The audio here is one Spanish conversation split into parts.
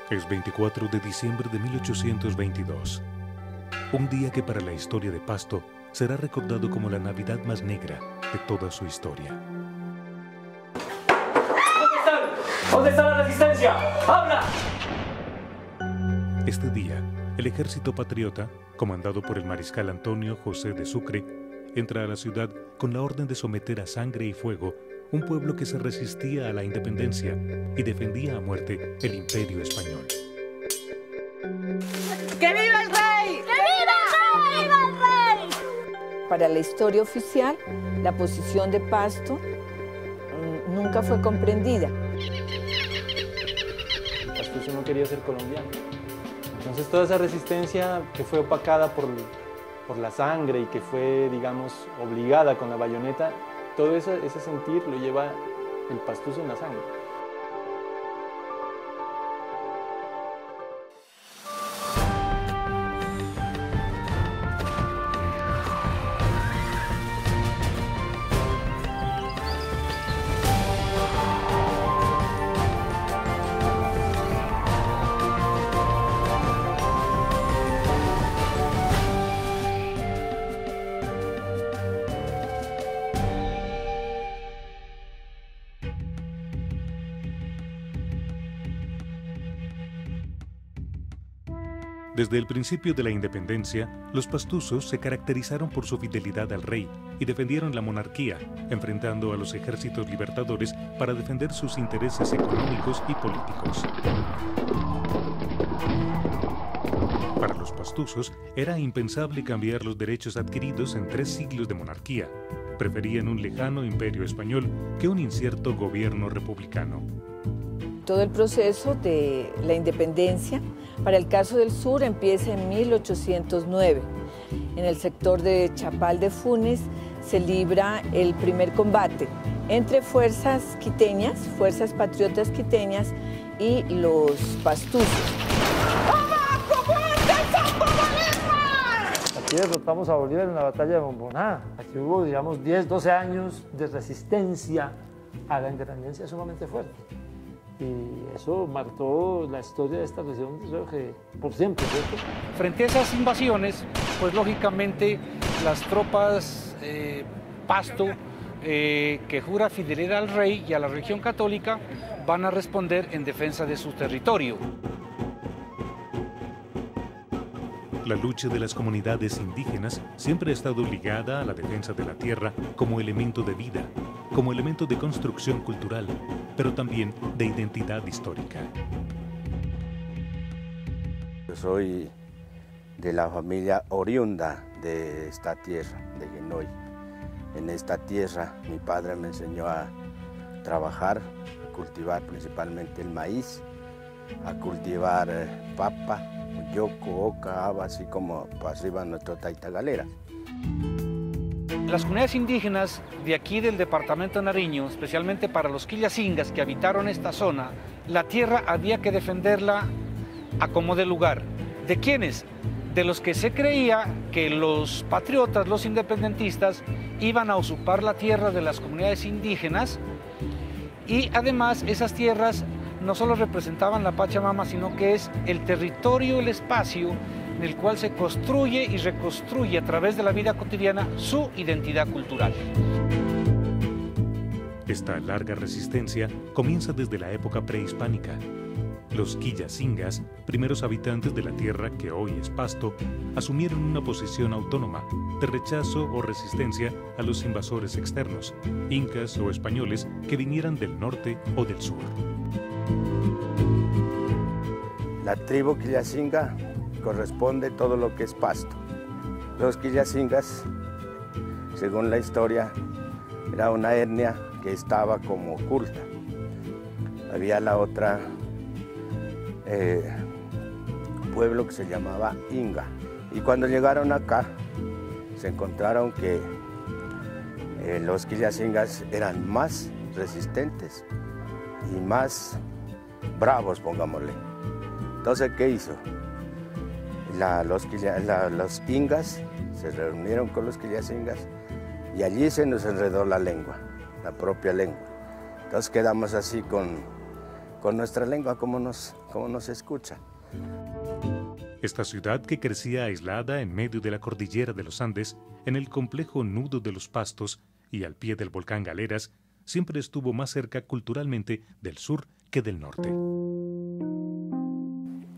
Es 24 de diciembre de 1822. Un día que para la historia de Pasto será recordado como la Navidad más negra de toda su historia. ¿Dónde están? ¿Dónde está la resistencia? ¡Habla! Este día, el ejército patriota, comandado por el mariscal Antonio José de Sucre, entra a la ciudad con la orden de someter a sangre y fuego un pueblo que se resistía a la independencia y defendía a muerte el imperio español. ¡Que viva el rey! ¡Que viva el rey! ¡Viva el rey! Para la historia oficial, la posición de Pasto nunca fue comprendida. Pastuso no quería ser colombiano. Entonces toda esa resistencia que fue opacada por la sangre y que fue, digamos, obligada con la bayoneta, todo ese sentir lo lleva el pastuso en la sangre. Desde el principio de la independencia, los pastusos se caracterizaron por su fidelidad al rey y defendieron la monarquía, enfrentando a los ejércitos libertadores para defender sus intereses económicos y políticos. Para los pastusos era impensable cambiar los derechos adquiridos en 3 siglos de monarquía. Preferían un lejano imperio español que un incierto gobierno republicano. Todo el proceso de la independencia para el caso del sur empieza en 1809. En el sector de Chapal de Funes se libra el primer combate entre fuerzas quiteñas, fuerzas patriotas quiteñas y los pastusos. Aquí derrotamos a Bolívar en la batalla de Bomboná. Aquí hubo, digamos, 10, 12 años de resistencia a la independencia sumamente fuerte. Y eso marcó la historia de esta región, creo que por siempre, ¿cierto? Frente a esas invasiones, pues lógicamente las tropas Pasto, que jura fidelidad al rey y a la religión católica, van a responder en defensa de su territorio. La lucha de las comunidades indígenas siempre ha estado ligada a la defensa de la tierra como elemento de vida, como elemento de construcción cultural, pero también de identidad histórica. Yo soy de la familia oriunda de esta tierra, de Genoy. En esta tierra mi padre me enseñó a trabajar, a cultivar principalmente el maíz, a cultivar papa, yoco, oca, haba, así como arriba nuestro Taita Galera. Las comunidades indígenas de aquí del departamento de Nariño, especialmente para los quillacingas que habitaron esta zona, la tierra había que defenderla a como de lugar. ¿De quiénes? De los que se creía que los patriotas, los independentistas, iban a usurpar la tierra de las comunidades indígenas y además esas tierras no solo representaban la Pachamama, sino que es el territorio, el espacio en el cual se construye y reconstruye a través de la vida cotidiana su identidad cultural. Esta larga resistencia comienza desde la época prehispánica. Los quillacingas, primeros habitantes de la tierra que hoy es Pasto, asumieron una posición autónoma de rechazo o resistencia a los invasores externos, incas o españoles que vinieran del norte o del sur. La tribu quillacinga corresponde todo lo que es Pasto. Los quillacingas, según la historia, era una etnia que estaba como oculta. Había la otra pueblo que se llamaba Inga. Y cuando llegaron acá, se encontraron que los quillacingas eran más resistentes y más bravos, pongámosle. Entonces, ¿qué hizo? Los ingas se reunieron con los quillacingas y allí se nos enredó la lengua, la propia lengua. Entonces quedamos así con con nuestra lengua, como nos escucha. Esta ciudad, que crecía aislada en medio de la cordillera de los Andes, en el complejo nudo de los Pastos y al pie del volcán Galeras, siempre estuvo más cerca culturalmente del sur que del norte.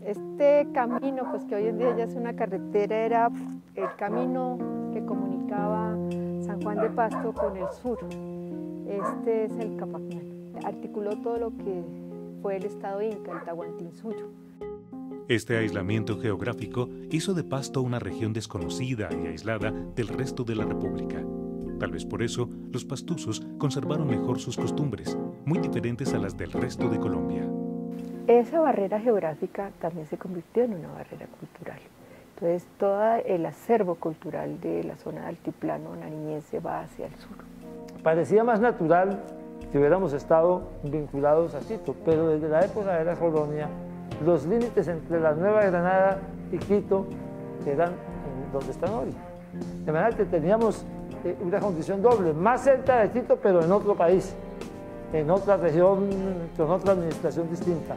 Este camino, pues que hoy en día ya es una carretera, era el camino que comunicaba San Juan de Pasto con el sur. Este es el Capacán. Articuló todo lo que fue el estado inca, el Tahuantinsuyo. Este aislamiento geográfico hizo de Pasto una región desconocida y aislada del resto de la República. Tal vez por eso los pastusos conservaron mejor sus costumbres, muy diferentes a las del resto de Colombia. Esa barrera geográfica también se convirtió en una barrera cultural. Entonces, todo el acervo cultural de la zona del altiplano nariñense va hacia el sur. Parecía más natural que hubiéramos estado vinculados a Quito, pero desde la época de la colonia, los límites entre la Nueva Granada y Quito eran donde están hoy. De manera que teníamos una condición doble, más cerca de Quito, pero en otro país, en otra región, con otra administración distinta.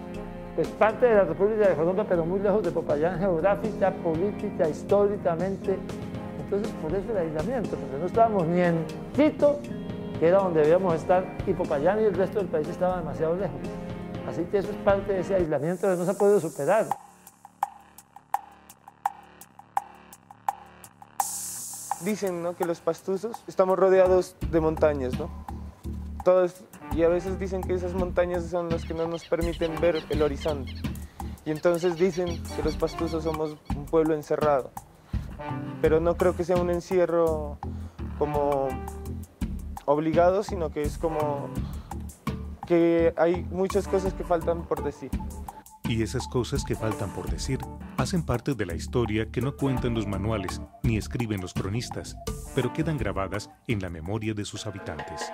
Pues parte de la República de Colombia, pero muy lejos de Popayán, geográfica, política, históricamente. Entonces, por eso el aislamiento, porque no estábamos ni en Quito, que era donde debíamos estar, y Popayán y el resto del país estaban demasiado lejos. Así que eso es parte de ese aislamiento que no se ha podido superar. Dicen, ¿no?, que los pastusos estamos rodeados de montañas, ¿no? Y a veces dicen que esas montañas son las que no nos permiten ver el horizonte. Y entonces dicen que los pastusos somos un pueblo encerrado. Pero no creo que sea un encierro como obligado, sino que es como que hay muchas cosas que faltan por decir. Y esas cosas que faltan por decir hacen parte de la historia que no cuentan los manuales ni escriben los cronistas, pero quedan grabadas en la memoria de sus habitantes.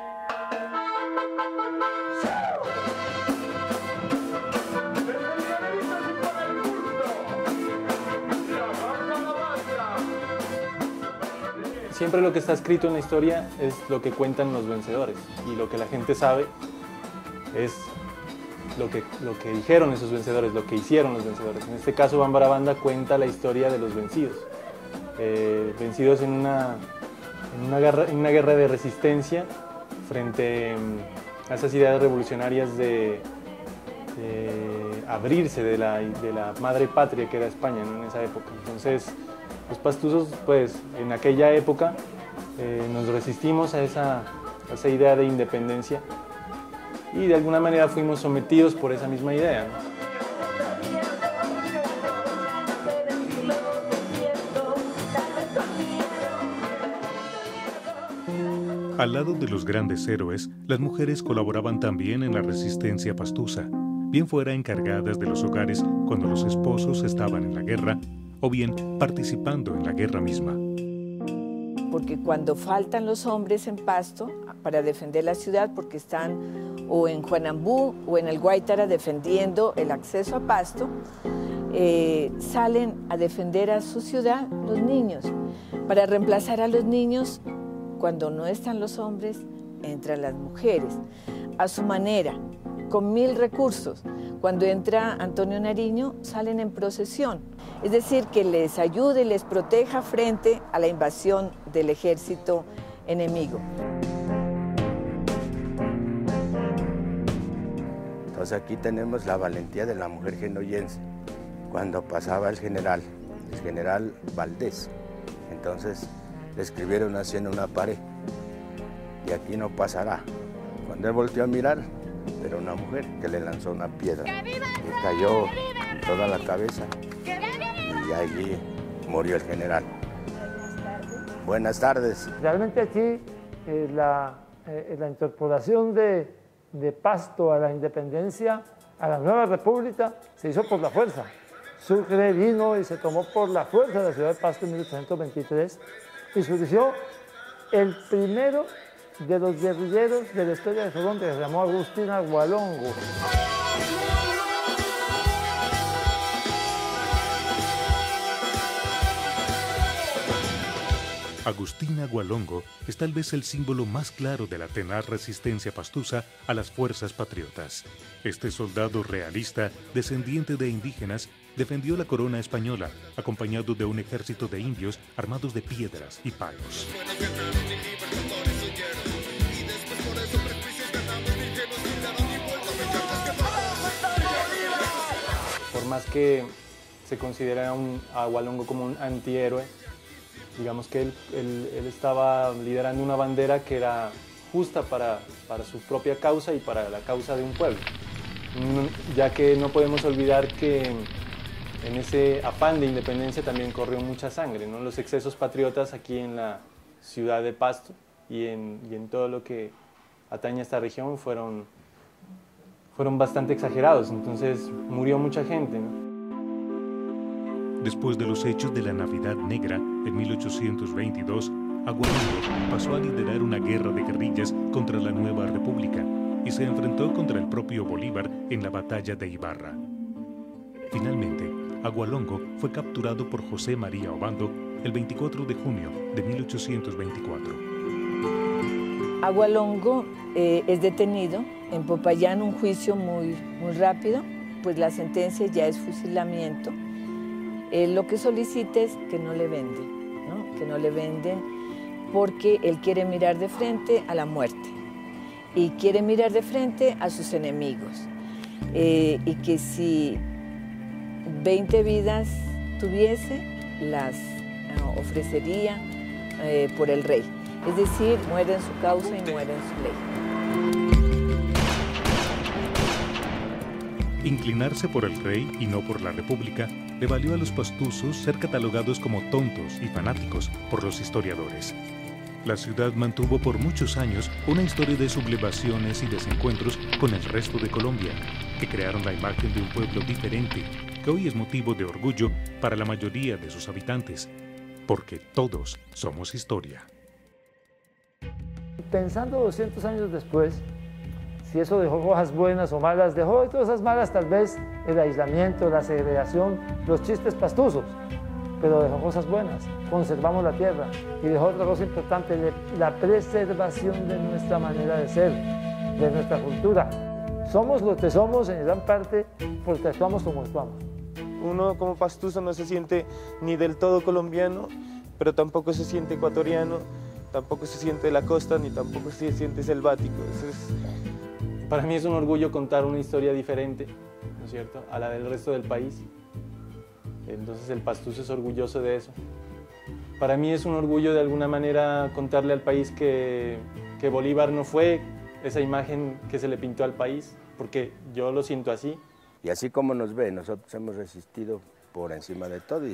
Siempre lo que está escrito en la historia es lo que cuentan los vencedores, y lo que la gente sabe es lo que dijeron esos vencedores, lo que hicieron los vencedores. En este caso, Bambara Banda cuenta la historia de los vencidos, vencidos en una guerra de resistencia frente a esas ideas revolucionarias de abrirse de la madre patria que era España, ¿no?, en esa época. Entonces, los pastusos, pues, en aquella época nos resistimos a esa idea de independencia y de alguna manera fuimos sometidos por esa misma idea, ¿no? Al lado de los grandes héroes, las mujeres colaboraban también en la resistencia pastusa, bien fuera encargadas de los hogares cuando los esposos estaban en la guerra, o bien participando en la guerra misma. Porque cuando faltan los hombres en Pasto para defender la ciudad, porque están o en Juanambú o en el Guaitara defendiendo el acceso a Pasto, salen a defender a su ciudad los niños. Para reemplazar a los niños, cuando no están los hombres, entran las mujeres, a su manera, con 1000 recursos. Cuando entra Antonio Nariño, salen en procesión, es decir, que les ayude y les proteja frente a la invasión del ejército enemigo. Entonces aquí tenemos la valentía de la mujer genoyense. Cuando pasaba el general Valdés, entonces le escribieron así en una pared: "De aquí no pasará". Cuando él volteó a mirar, era una mujer que le lanzó una piedra, le cayó toda la cabeza y allí murió el general. Buenas tardes. Realmente aquí la incorporación de Pasto a la independencia, a la nueva república, se hizo por la fuerza. Sucre vino y se tomó por la fuerza de la ciudad de Pasto en 1823 y surgió el primero de los guerrilleros de la historia de Colombia, que se llamó Agustín Agualongo. Agustín Agualongo es tal vez el símbolo más claro de la tenaz resistencia pastusa a las fuerzas patriotas. Este soldado realista, descendiente de indígenas, defendió la corona española, acompañado de un ejército de indios armados de piedras y palos. Por más que se considera a Agualongo como un antihéroe, digamos que él estaba liderando una bandera que era justa para su propia causa y para la causa de un pueblo. Ya que no podemos olvidar que en ese afán de independencia también corrió mucha sangre, ¿no? Los excesos patriotas aquí en la ciudad de Pasto y en todo lo que atañe a esta región fueron bastante exagerados, entonces murió mucha gente, ¿no? Después de los hechos de la Navidad Negra, en 1822, Agualongo pasó a liderar una guerra de guerrillas contra la nueva república y se enfrentó contra el propio Bolívar en la batalla de Ibarra. Finalmente, Agualongo fue capturado por José María Obando el 24 de junio de 1824. Agualongo es detenido en Popayán, un juicio muy rápido, pues la sentencia ya es fusilamiento. Lo que solicita es que no le venden, ¿no? Que no le venden porque él quiere mirar de frente a la muerte y quiere mirar de frente a sus enemigos y que si 20 vidas tuviese, las ofrecería por el rey. Es decir, muere en su causa y muere en su ley. Inclinarse por el rey y no por la república le valió a los pastusos ser catalogados como tontos y fanáticos por los historiadores. La ciudad mantuvo por muchos años una historia de sublevaciones y desencuentros con el resto de Colombia, que crearon la imagen de un pueblo diferente, que hoy es motivo de orgullo para la mayoría de sus habitantes, porque todos somos historia. Pensando 200 años después, si eso dejó cosas buenas o malas, dejó de todas esas malas tal vez el aislamiento, la segregación, los chistes pastusos, pero dejó cosas buenas, conservamos la tierra y dejó otra cosa importante, la preservación de nuestra manera de ser, de nuestra cultura. Somos lo que somos en gran parte porque actuamos como actuamos. Uno como pastuso no se siente ni del todo colombiano, pero tampoco se siente ecuatoriano, tampoco se siente de la costa, ni tampoco se siente selvático. Para mí es un orgullo contar una historia diferente, ¿no es cierto?, a la del resto del país. Entonces el pastuso es orgulloso de eso. Para mí es un orgullo de alguna manera contarle al país que Bolívar no fue esa imagen que se le pintó al país, porque yo lo siento así. Y así como nos ve, nosotros hemos resistido por encima de todo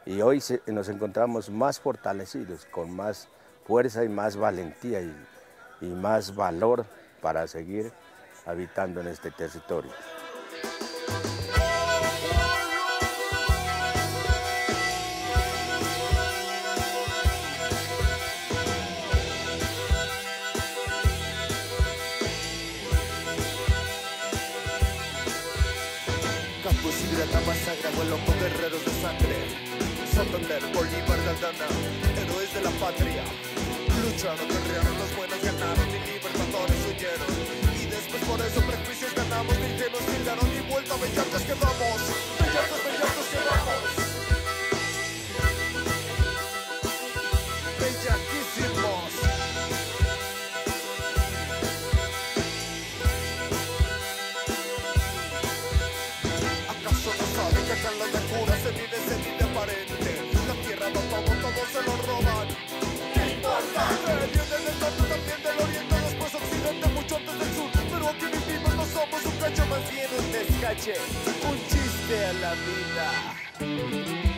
y hoy nos encontramos más fortalecidos, con más fuerza y más valentía y más valor para seguir habitando en este territorio. Campos y Granada, Sagra, Agualongo, guerreros de sangre. Santander, Bolívar, Aldana, héroes de la patria. Lucharon, guerrearon, los buenos ganaron y libertadores huyeron. Y después por eso prejuicios ganamos, ni que nos tildaron y vuelta, bellantes quedamos. Bellantes quedamos. Bellaquísimos. ¿Acaso no saben que acá en la locura se vive aparente? La tierra no todo se lo roban. Viene del norte, también del oriente, después occidente, mucho antes del sur. Pero aquí vivimos, no somos un cacho, más bien un descache, un chiste a la vida.